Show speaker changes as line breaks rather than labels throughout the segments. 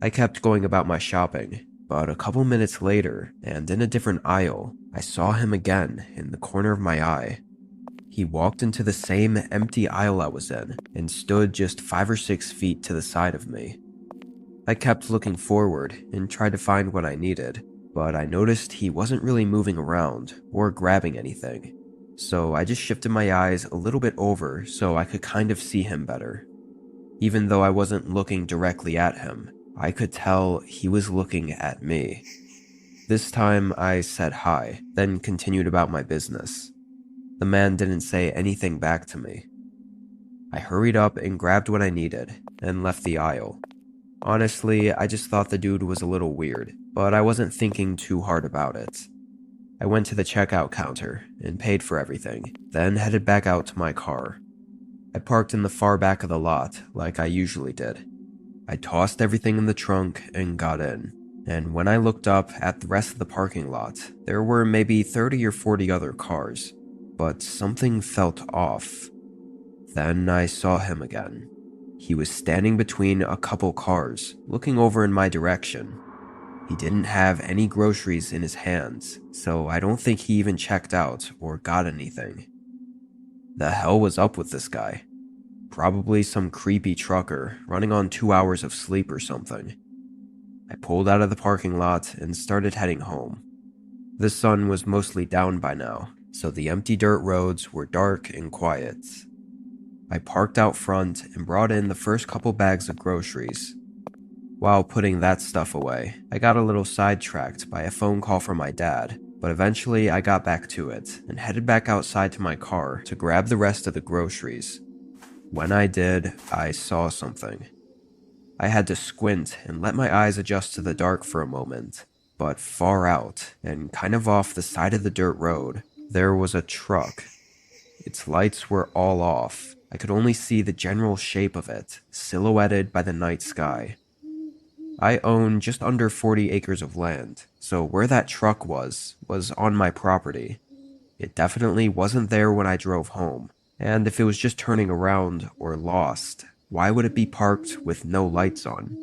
I kept going about my shopping, but a couple minutes later, and in a different aisle, I saw him again in the corner of my eye. He walked into the same empty aisle I was in and stood just 5 or 6 feet to the side of me. I kept looking forward and tried to find what I needed, but I noticed he wasn't really moving around or grabbing anything. So I just shifted my eyes a little bit over so I could kind of see him better. Even though I wasn't looking directly at him, I could tell he was looking at me. This time I said hi, then continued about my business. The man didn't say anything back to me. I hurried up and grabbed what I needed and left the aisle. Honestly, I just thought the dude was a little weird, but I wasn't thinking too hard about it. I went to the checkout counter and paid for everything, then headed back out to my car. I parked in the far back of the lot, like I usually did. I tossed everything in the trunk and got in, and when I looked up at the rest of the parking lot, there were maybe 30 or 40 other cars, but something felt off. Then I saw him again. He was standing between a couple cars, looking over in my direction. He didn't have any groceries in his hands, so I don't think he even checked out or got anything. The hell was up with this guy? Probably some creepy trucker running on 2 hours of sleep or something. I pulled out of the parking lot and started heading home. The sun was mostly down by now, so the empty dirt roads were dark and quiet. I parked out front and brought in the first couple bags of groceries. While putting that stuff away, I got a little sidetracked by a phone call from my dad, but eventually I got back to it and headed back outside to my car to grab the rest of the groceries. When I did, I saw something. I had to squint and let my eyes adjust to the dark for a moment, but far out and kind of off the side of the dirt road, there was a truck. Its lights were all off. I could only see the general shape of it, silhouetted by the night sky. I own just under 40 acres of land, so where that truck was on my property. It definitely wasn't there when I drove home, and if it was just turning around or lost, why would it be parked with no lights on?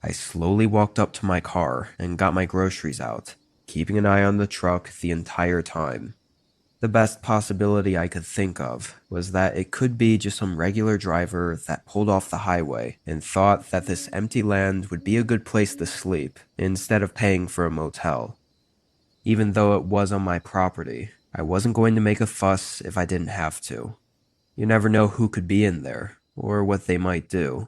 I slowly walked up to my car and got my groceries out, keeping an eye on the truck the entire time. The best possibility I could think of was that it could be just some regular driver that pulled off the highway and thought that this empty land would be a good place to sleep instead of paying for a motel. Even though it was on my property, I wasn't going to make a fuss if I didn't have to. You never know who could be in there, or what they might do.